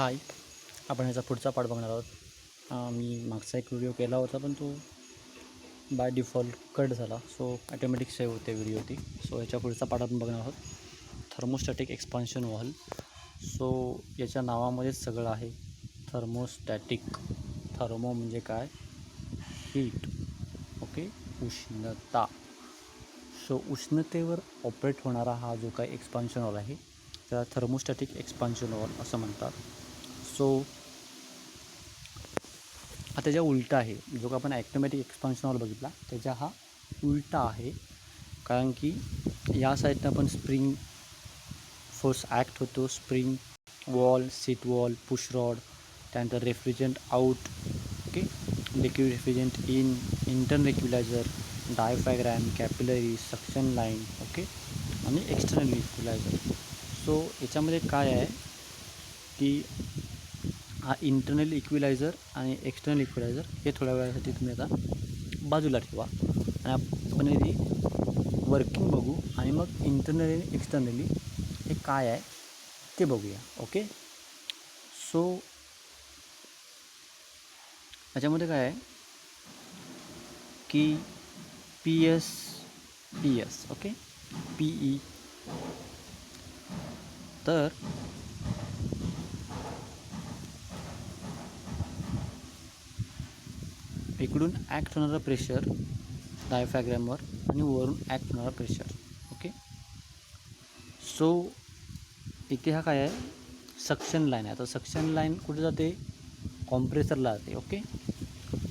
हाय, आपण ह्याचा पुढचा पार्ट बघणार आहोत. मी मागचा एक व्हिडिओ केला होता, पण तो बाय डिफॉल्ट कट झाला. सो ॲटोमॅटिक सेव्ह होते व्हिडिओ ती. सो याच्या पुढचा पार्ट आपण बघणार आहोत. थर्मोस्टॅटिक एक्सपान्शन वॉल. सो याच्या नावामध्येच सगळं आहे. थर्मोस्टॅटिक. थर्मो म्हणजे काय? हीट. ओके, उष्णता. सो उष्णतेवर ऑपरेट होणारा हा जो काही एक्सपान्शन वॉल आहे त्याला थर्मोस्टॅटिक एक्सपान्शन वॉल असं म्हणतात. सो हा त्याच्या उलटा आहे. जो का आपण ॲटोमॅटिक एक्सपान्शन वॉल बघितला त्याचा हा उलटा आहे. कारण की या साईडनं आपण स्प्रिंग फोर्स ॲक्ट होतो. Spring valve, seat valve, push rod, त्यानंतर refrigerant out, okay, liquid refrigerant in, internal equaliser, diaphragm, capillary, suction line, okay, आणि एक्सटर्नल इक्विलायझर. सो याच्यामध्ये काय आहे की हा इंटर्नल इक्विलायझर आणि एक्सटर्नल इक्विलायझर हे थोड्या वेळासाठी तुम्ही आता बाजूला ठेवा आणि आपण याची वर्किंग बघू आणि मग इंटर्नली आणि एक्सटर्नली हे काय आहे ते बघूया. ओके, सो याच्यामध्ये काय आहे की पी एस, ओके, PE. तर इकडून ॲक्ट होणारा प्रेशर डायफ्रॅग्रॅमवर आणि वरून ॲक्ट होणारा प्रेशर. ओके, सो इथे हा काय आहे? सक्शन लाईन आहे. आता सक्शन लाईन कुठे जाते? कॉम्प्रेसरला जाते. ओके,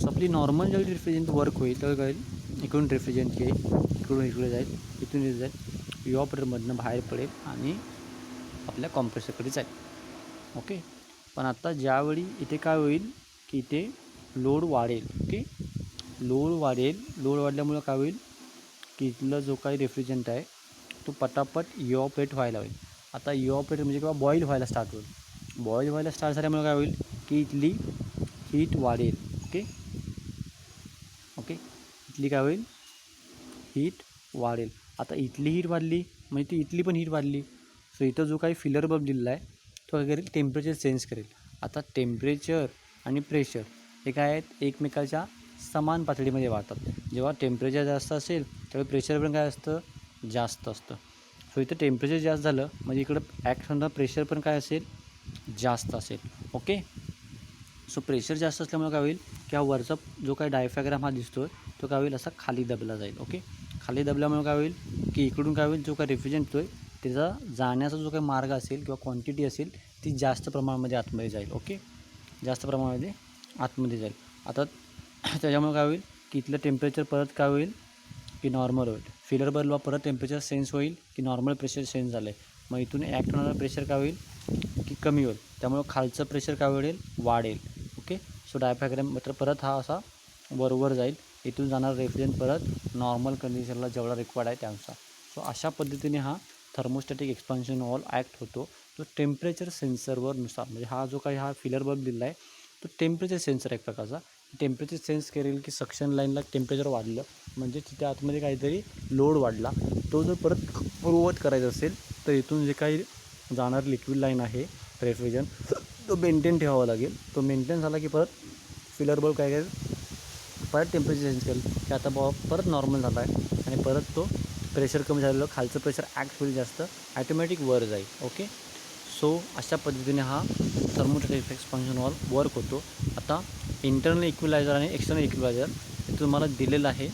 सो आपली नॉर्मल ज्यावेळी रेफ्रिजरंट वर्क होईल त्यावेळी काय होईल? इकडून रेफ्रिजरंट येईल, इकडून इकडे जाईल, इथून इथे जाईल, इव्हॅपोरेटरमधनं बाहेर पडेल आणि आपल्या कॉम्प्रेसरकडे जाईल. ओके, पण आता ज्यावेळी इथे काय होईल की इथे लोड वाढेल. ओके, लोड वाढल्यामुळं काय होईल की इथलं जो काही रेफ्रिजरंट आहे तो पटापट इव्हॅपोरेट व्हायला होईल. आता इव्हॅपोरेट म्हणजे किंवा बॉईल व्हायला स्टार्ट होईल. बॉईल व्हायला स्टार्ट झाल्यामुळे काय होईल की इथली हीट वाढेल. ओके ओके इथली काय होईल? हीट वाढेल. आता इथली हीट वाढली म्हणजे ती इथली पण हीट वाढली. सो इथं जो काही फिलर बल्ब दिलेला आहे तो काय करेल? टेम्परेचर चेंज करेल. आता टेम्परेचर आणि प्रेशर हे काय आहेत? एकमेकाच्या समान पातळीमध्ये वाढतात. जेव्हा टेम्परेचर जास्त असेल त्यावेळी प्रेशर पण काय असतं? जास्त असतं. सो इथं टेम्परेचर जास्त झालं म्हणजे इकडं ॲक्ट होणारा प्रेशर पण काय असेल? जास्त असेल. ओके, सो प्रेशर जास्त असल्यामुळे काय होईल की हा वरचा जो काही डायफ्रॅग्राम हा दिसतो तो काय होईल? असा खाली दबला जाईल. ओके, खाली दबल्यामुळे काय होईल की इकडून काय होईल? जो काही रेफ्रिजरंट येतो आहे त्याचा जाण्याचा जो काही मार्ग असेल किंवा क्वांटिटी असेल ती जास्त प्रमाणामध्ये आतमध्ये जाईल. ओके, जास्त प्रमाणामध्ये आतमध्ये जाईल. आता त्याच्यामुळे काय होईल की इथलं टेम्परेचर परत काय होईल की नॉर्मल होईल. फिलर बल्बला परत टेम्परेचर सेन्स होईल की नॉर्मल प्रेशर सेन्स झालं आहे. मग इथून ॲक्ट होणारा प्रेशर काय होईल की कमी होईल. त्यामुळं खालचं प्रेशर काय होईल? वाढेल. ओके, सो डायफ्रॅग्राम मात्र परत हा असा वरवर जाईल. इथून जाणारा रेफ्रिजरंट परत नॉर्मल कंडिशनला जेवढा रिक्वायर्ड आहे त्यानुसार. सो अशा पद्धतीने हा थर्मोस्टॅटिक एक्सपान्शन वॉल ॲक्ट होतो. तो टेम्परेचर सेन्सरवर नुसार म्हणजे हा जो काही हा फिलर बल्ब दिला आहे तो टेम्परेचर सेन्सर एक प्रकारचा. टेम्परेचर सेन्स करेल की सक्शन लाईनला टेम्परेचर वाढलं म्हणजे तिथे आतमध्ये काहीतरी लोड वाढला. तो जर परत पूर्ववत करायचा असेल तर इथून जे काही जाणार लिक्विड लाईन आहे रेफ्रिजरंट तो मेंटेन ठेवावा लागेल. तो मेंटेन झाला की परत फिलर बल्ब काय करेल? परत टेम्परेचर चेंज करेल की आता परत नॉर्मल झाला आहे आणि परत तो प्रेशर कमी झालेलं खालचं प्रेशर ॲक्ट होईल जास्त, ॲटोमॅटिक वर जाईल. ओके, सो अशा पद्धतीने हा थर्मोस्टॅटिक एक्सपान्शन वॉल वर्क होतो. आता इंटर्नल इक्विलायझर आणि एक्सटर्नल इक्विलायझर हे तुम्हाला दिलेलं आहे.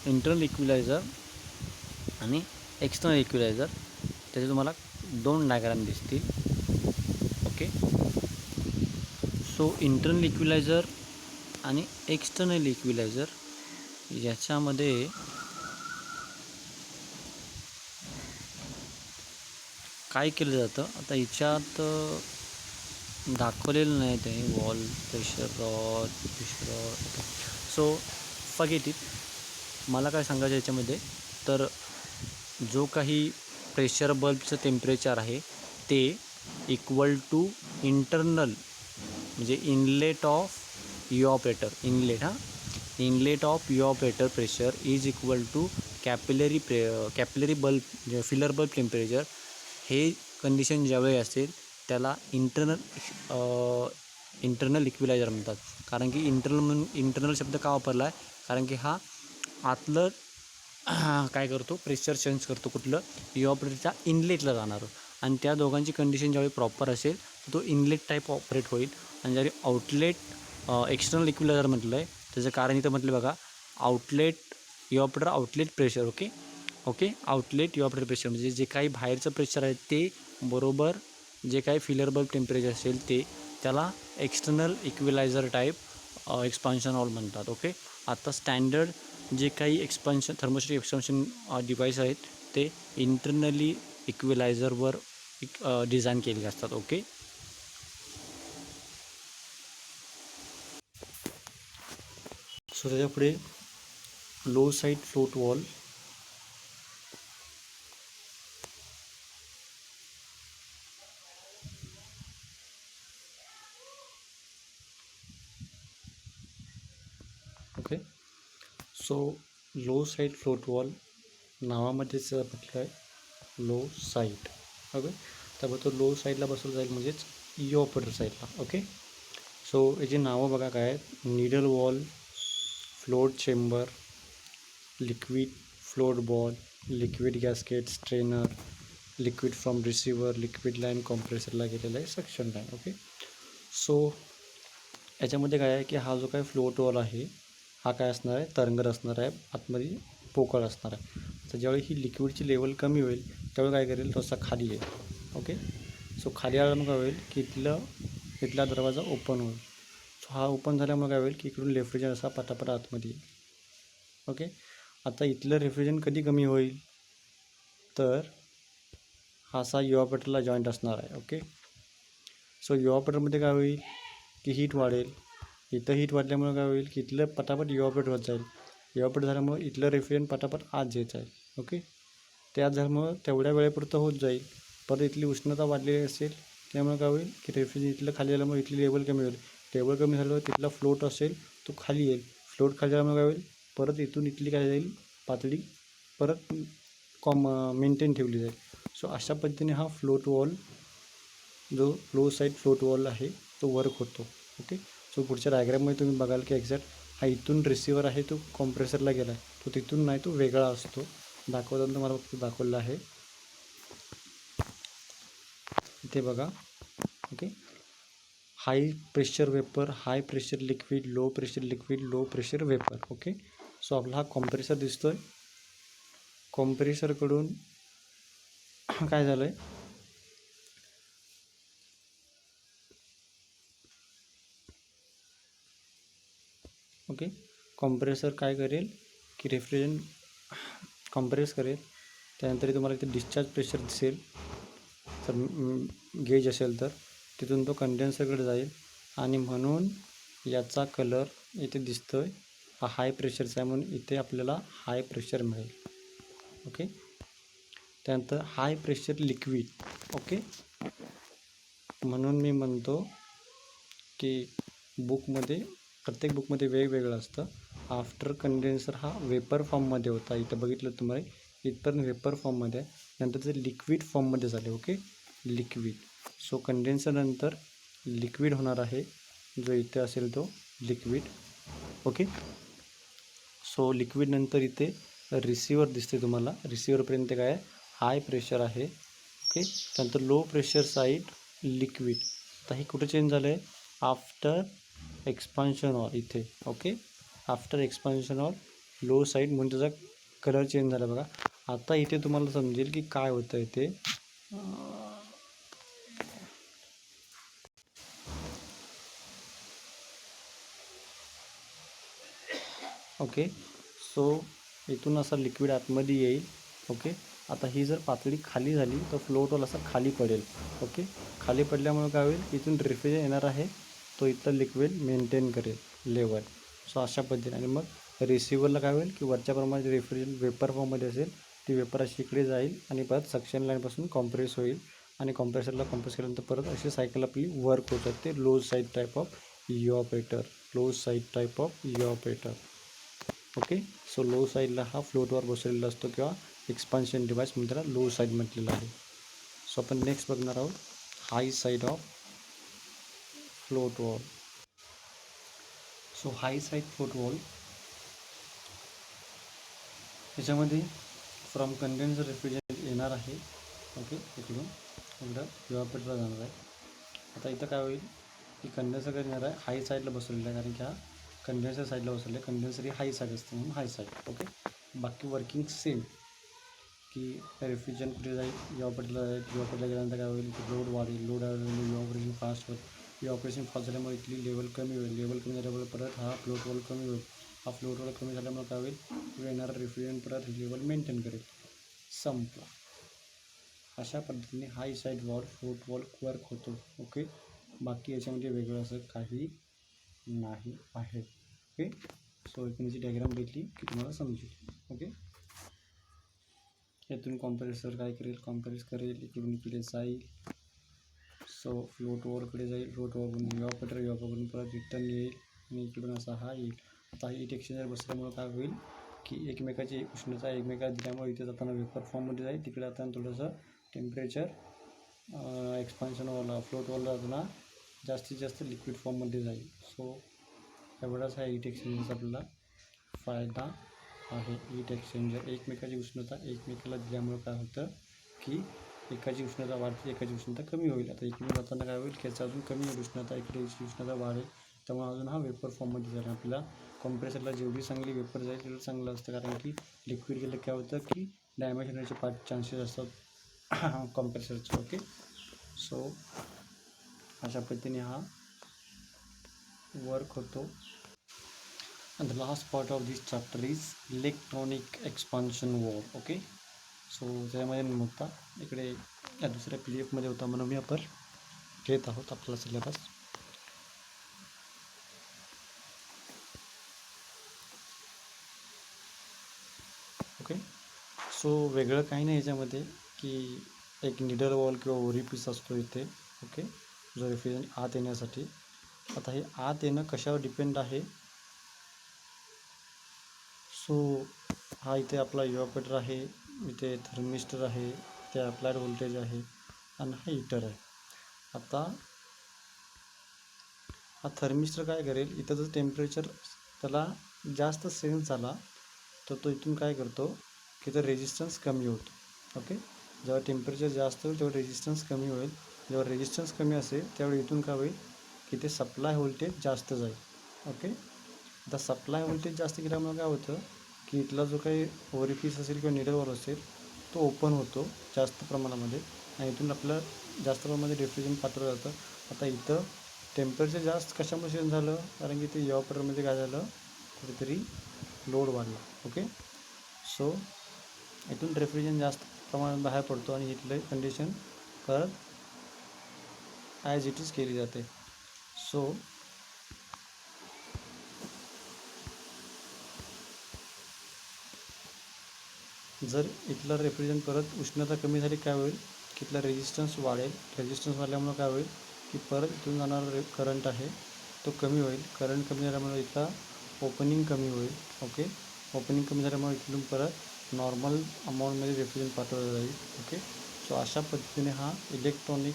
इंटर्नल इक्विलायझर आणि एक्सटर्नल इक्विलायझर त्याचे तुम्हाला 2 डायग्राम दिसतील. ओके, सो इंटर्नल इक्विलायझर आणि एक्सटर्नल इक्विलायझर याच्यामध्ये काय केलं जातं? आता याच्यात दाखवलेलं नाही ते wall pressure rod. Okay, so forget it. मला काय सांगायचं याच्यामध्ये तर जो काही प्रेशर बल्बचं टेम्परेचर आहे ते इक्वल टू इंटर्नल म्हणजे inlet of evaporator. Inlet of evaporator pressure is equal to capillary bulb filler bulb temperature. हे कंडिशन ज्यावेळी असेल त्याला इंटरनल इक्विलायझर म्हणतात. कारण की इंटरनल शब्द का वापरला आहे, कारण की हा आतलं काय करतो, प्रेशर चेंज करतो कुठलं, इव्हॅपोरेटरच्या इनलेटला जाणारं. आणि त्या दोघांची कंडिशन ज्यावेळी प्रॉपर असेल तर तो इनलेट टाईप ऑपरेट होईल. आणि ज्यावेळी आउटलेट एक्सटर्नल इक्विलायझर म्हटलं आहे, त्याचं कारण इथं म्हटलं बघा, outlet evaporator outlet pressure. Okay outlet evaporator pressure म्हणजे जे काही बाहेरचं प्रेशर आहे ते बरोबर जे काही फिलर बल्ब टेम्परेचर असेल ते, त्याला एक्सटर्नल इक्विलायझर टाईप एक्सपान्शन हॉल म्हणतात. ओके, आता स्टँडर्ड जे काही थर्मोस्टॅटिक एक्सपान्शन डिव्हाइस आहेत ते इंटरनली इक्विलायझरवर डिझाईन केलेले असतात. ओके, सो त्याच्या पुढे low side float valve. Okay, so low side float valve नावामध्येच म्हटलं आहे लो साईड. ओके, त्यामुळे तो लो साईडला बसवलं जाईल म्हणजेच इव्हॅपोरेटर साईडला. ओके, सो याची नावं बघा काय आहेत, needle valve, float chamber, liquid float ball, liquid gasket strainer, liquid from receiver, liquid line कॉम्प्रेसरला गेलेला आहे सक्शन लाईन. ओके, सो याच्यामध्ये काय आहे की हा जो काय फ्लोट वॉल आहे हा काय असणार आहे, तरंगत असणार आहे, आतमध्ये पोकळ असणार आहे. तर ज्यावेळी ही लिक्विडची लेवल कमी होईल त्यावेळी काय करेल, तसा खाली येईल. ओके, सो खाली आल्यामुळे काय होईल की इथला दरवाजा ओपन होईल. सो हा ओपन झाल्यामुळे काय होईल की इकडून रेफ्रिजरेटर असा पटापट आतमध्ये येईल. ओके, आता इथलं रेफ्रिजरेशन कधी कमी होईल तर हा असा इव्हॅपोरेटरला जॉईंट असणार आहे. ओके, सो इव्हॅपोरेटरमध्ये काय होईल की हीट वाढेल. इथं हीट वाढल्यामुळे काय होईल की इथलं पटापट इव्हॅपोरेट होत जाईल. इव्हॅपोरेट झाल्यामुळे इथलं रेफ्रिजरेशन पटापट आत येत जाईल. ओके, त्यात झाल्यामुळं तेवढ्या वेळेपुरतं होत जाईल. परत इथली उष्णता वाढलेली असेल त्यामुळे काय होईल की रेफ्रिजरेशन इथलं खाली आल्यामुळे इथली लेवल कमी होईल. टेबल कमी झाल्यावर तिथला फ्लोट असेल तो खाली येईल. फ्लोट खाली झाल्यामुळे काय होईल, परत इथून इथली काय जाईल पातळी परत मेंटेन ठेवली जाईल. सो अशा पद्धतीने हा फ्लोट वॉल जो लो साईड फ्लोट वॉल आहे तो वर्क होतो. ओके, सो पुढच्या डायग्राममध्ये तुम्ही बघाल की एक्झॅक्ट हा इथून रिसिवर आहे तो कॉम्प्रेसरला गेला आहे, तो तिथून नाही, तो वेगळा असतो. दाखवताना तुम्हाला फक्त दाखवलेला आहे इथे बघा. Okay, high pressure vapour, high pressure liquid, low pressure liquid, low pressure vapour. Okay, so आपला हा कॉम्प्रेसर दिसतो आहे. कॉम्प्रेसरकडून काय झालं आहे, ओके, कॉम्प्रेसर काय करेल की रेफ्रिजरेशन कॉम्प्रेस करेल. त्यानंतर तुम्हाला इथे डिस्चार्ज प्रेशर दिसेल, तर गेज असेल तर तिथून तो कंडेन्सरकडे जाईल आणि म्हणून याचा कलर इथे दिसतो आहे, हा हाय प्रेशरचा आहे म्हणून इथे आपल्याला हाय प्रेशर मिळेल. ओके, त्यानंतर हाय प्रेशर लिक्विड. ओके, म्हणून मी म्हणतो की प्रत्येक बुकमध्ये वेगवेगळं असतं. आफ्टर कंडेन्सर हा वेपर फॉर्ममध्ये होता, इथं बघितलं तुम्हाला इथपर्यंत वेपर फॉर्ममध्ये आहे, नंतर ते लिक्विड फॉर्ममध्ये झाले. Okay, liquid. सो कंडेन्सर नंतर लिक्विड होणार आहे, जो इथे असेल तो लिक्विड. ओके, सो लिक्विड नंतर इथे रिसिवर दिसते तुम्हाला, रिसिवरपर्यंत काय आहे, हाय प्रेशर आहे. ओके, त्यानंतर लो प्रेशर साईड लिक्विड. आता हे कुठे चेंज झालं आहे, आफ्टर एक्सपान्शन हॉल इथे. Okay, after expansion hall low side म्हणून त्याचा कलर चेंज झाला बघा. आता इथे तुम्हाला समजेल की काय होतं आहे ते. ओके, सो इथून असा लिक्विड आतमध्ये येईल. ओके, आता ही जर पातळी खाली झाली तर फ्लोट वॉल असा खाली पडेल. ओके, खाली पडल्यामुळे काय होईल, इथून रेफ्रिजरेशन येणार आहे, तो इथलं लिक्विड मेंटेन करेल लेवल. सो अशा पद्धतीने. आणि मग रिसिव्हरला काय होईल की वरच्याप्रमाणे रेफ्रिजरेशन वेपर फॉर्ममध्ये असेल, ती वेपर अशी इकडे जाईल आणि परत सक्शन लाईनपासून कॉम्प्रेस होईल आणि कॉम्प्रेसरला कॉम्प्रेस केल्यानंतर परत अशी सायकल आपली वर्क होत आहे. ते low side type of evaporator, low side type of evaporator. Okay, so low साईडला हा फ्लोटवर बसवलेला असतो किंवा एक्सपान्शन डिव्हाइस म्हणून त्याला लो साईड म्हटलेलं आहे. सो आपण नेक्स्ट बघणार आहोत high side of float valve. So high side float valve याच्यामध्ये फ्रॉम कंडेन्सर रेफ्रिजरेंट येणार आहे. ओके, इकडून इकडं इव्हॅपोरेटरला जाणार आहे. आता इथं काय होईल की कंडेन्सर काय येणार आहे, हाय साईडला बसवलेलं आहे, कारण की हा कंडेन्सर साईडला बसवलं आहे. कंडेन्सर ही हाय साईड असते म्हणून हाय साईड. ओके, बाकी वर्किंग सेम की रेफ्रिजरेंट कुठे जाईल, इव्हॅपोरेटरला जाईल. इव्हॅपोरेटरला गेल्यानंतर काय होईल की लोड वाढेल. लोड वाढल्यामुळे इव्हॅपोरेशन फास्ट होईल. इव्हॅपोरेशन फास्ट झाल्यामुळे इथली लेवल कमी होईल. लेवल कमी झाल्यामुळे परत हा फ्लोट वॉल कमी होईल. हा फ्लोट वॉल कमी झाल्यामुळे काय होईल, येणारा रेफ्रिजरेंट परत लेवल मेंटेन करेल. संपला. अशा पद्धतीने high side valve float valve work होतो. ओके, बाकी याच्यामध्ये वेगळं असं काही नाही आहे. ओके, सो एकूणची डायग्राम घेतली की तुम्हाला समजेल. ओके, यातून कॉम्प्रेसर काय करेल, कॉम्प्रेस करेल, इकडून इकडे जाईल. सो फ्लोट वॉलकडे जाईल. फ्लोट वॉलकडून इव्हॅपोरेटरकडून परत रिटर्न येईल आणि इकडून असा हा येईल. आता हीट एक्सचेंजर बसल्यामुळे काय होईल की एकमेकाची उष्णता एकमेकाला दिल्यामुळे इथे जाताना वेपर फॉर्ममध्ये जाईल. तिकडे जाताना थोडंसं टेम्परेचर एक्सपान्शन वॉल फ्लोट वॉलला जाताना जास्तीत जास्त लिक्विड फॉर्ममध्ये जाईल. सो एवढाच हा हीट एक्सचेंजरचा आपल्याला फायदा आहे. हीट एक्सचेंजर एकमेकाची उष्णता एकमेकाला दिल्यामुळे काय होतं की एकाची उष्णता वाढते, एकाची उष्णता कमी होईल. आता इकडून जाताना काय होईल की याचा अजून कमी होईल उष्णता, इकडेची उष्णता वाढेल. त्यामुळे अजून हा वेपर फॉर्ममध्ये जाईल. आपल्याला कॉम्प्रेसरला जेवढी चांगली वेपर जाईल तेवढं चांगलं असतं, कारण की लिक्विड गेलं काय होतं की डॅमेज होण्याचे चान्सेस असतात कॉम्प्रेसरचे. ओके, सो अशा पद्धतीने हा वर्क होतो. And the last part of this chapter is electronic expansion wall. Okay, so त्यामध्ये नव्हता, इकडे या दुसऱ्या PDF होता म्हणून मी आपण घेत आहोत आपला सिलेबस. ओके, सो वेगळं काही नाही याच्यामध्ये की एक निडल वॉल किंवा ओरी पीस असतो इथे. ओके, जो रेफ्रिजरेंट आत येण्यासाठी. आता हे आत येणं कशावर डिपेंड आहे. सो हा इथे आपला इव्हॅपोरेटर आहे, इथे थर्मिस्टर आहे, इथे अप्लाइड व्होल्टेज आहे आणि हा हीटर आहे. आता हा थर्मिस्टर काय करेल, इथं जर टेम्परेचर त्याला जास्त सेन्स झाला तर तो इथून काय करतो की तर रेजिस्टन्स कमी होतो. ओके, जेव्हा टेम्परेचर जास्त होईल तेव्हा रेजिस्टन्स कमी होईल. जेव्हा रेजिस्टन्स कमी असेल त्यावेळी इथून काय होईल की ते सप्लाय व्होल्टेज जास्त जाईल. ओके, आता सप्लाय व्होल्टेज जास्त केल्यामुळे काय होतं की इथला जो काही ओव्हरी पीस असेल किंवा निडल वॉल असेल तो ओपन होतो जास्त प्रमाणामध्ये आणि इथून आपलं जास्त प्रमाणामध्ये रेफ्रिजरेंट पाठवलं जातं. आता इथं टेम्परेचर जास्त कशामुळे चेंज झालं, कारण की ते इव्हॅपोरेटरमध्ये काय झालं, कुठेतरी लोड वाढला. ओके, सो इथून रेफ्रिजरेंट जास्त प्रमाणात बाहेर पडतो आणि इथले कंडिशन परत ॲज इट इज केली जाते. सो जर इथलं रेफ्रिजरेंट परत उष्णता कमी झाली काय होईल की इथला रेजिस्टन्स वाढेल. रेजिस्टन्स वाढल्यामुळे काय होईल की परत इथून जाणारा करंट आहे तो कमी होईल. करंट कमी झाल्यामुळे इथला ओपनिंग कमी होईल. ओके, ओपनिंग कमी झाल्यामुळे इथून परत नॉर्मल अमाऊंटमध्ये रेफ्रिजरेंट पाठवलं जाईल. ओके, सो अशा पद्धतीने हा इलेक्ट्रॉनिक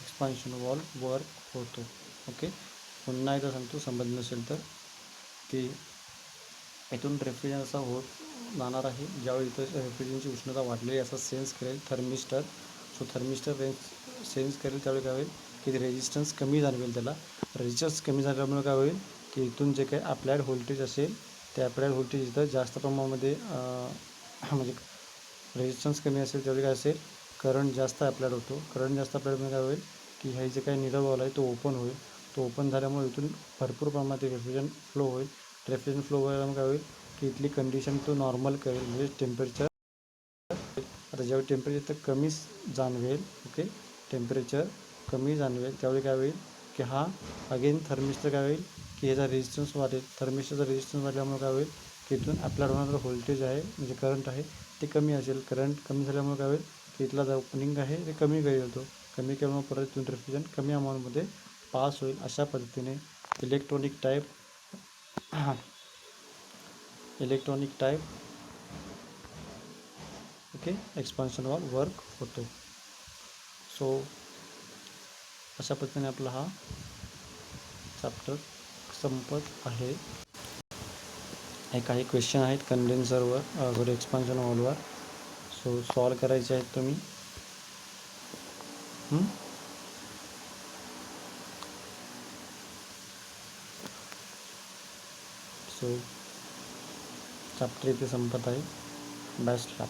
एक्सपान्शन वॉल वर्क होतो. ओके, पुन्हा एकदा सांगतो समजलं नसेल तर की इथून रेफ्रिजरेंट असा होत जाणार आहे. ज्यावेळी इथं रेफ्रिजरेंटची उष्णता वाढलेली असा सेन्स करेल थर्मिस्टर. सो थर्मिस्टर सेन्स करेल त्यावेळी काय होईल की रेजिस्टन्स कमी जाणवेल. त्याला रेजिस्टन्स कमी झाल्यामुळे काय होईल की इथून जे काही अप्लाइड व्होल्टेज असेल ते अप्लाइड व्होल्टेज इथं जास्त प्रमाणामध्ये म्हणजे रेजिस्टन्स कमी असेल त्यावेळी काय असेल करंट जास्त अप्लाइड होतो. करंट जास्त अप्लाइडमध्ये काय होईल की हे जे काही निडल वॉल आहे तो ओपन होईल. तो ओपन झाल्यामुळे इथून भरपूर प्रमाणात रेफ्रिजरेंट फ्लो होईल. रेफ्रिजरेंट फ्लो व्हायला काय होईल की इथली कंडिशन तो नॉर्मल करेल, म्हणजे टेम्परेचर. आता ज्यावेळी टेम्परेचर तर कमी जाणवेल, ओके, टेम्परेचर कमी जाणवेल त्यावेळी काय होईल की हा अगेन थर्मिस्टर काय होईल की ह्याचा रेजिस्टन्स वाढेल. थर्मिस्टरचा रेजिस्टन्स वाढल्यामुळे काय होईल की इथून अप्लाइड होणारं व्होल्टेज आहे म्हणजे करंट आहे ते कमी असेल. करंट कमी झाल्यामुळे काय होईल की इथला जो ओपनिंग आहे ते कमी कमी होतो. कमी केल्यामुळे परत इथून रेफ्रिजरेंट कमी अमाऊंटमध्ये पास होईल. अशा पद्धतीने electronic type okay expansion wall work होतो. सो अशा पद्धतीने आपला हा चॅप्टर संपत आहे. हे काही क्वेश्चन आहेत कंडेन्सरवर सॉरी एक्सपान्शन वॉलवर, सो सॉल्व करायचे आहेत तुम्ही. सो चॅप्टर इथे संपत आहे. बेस्ट लक.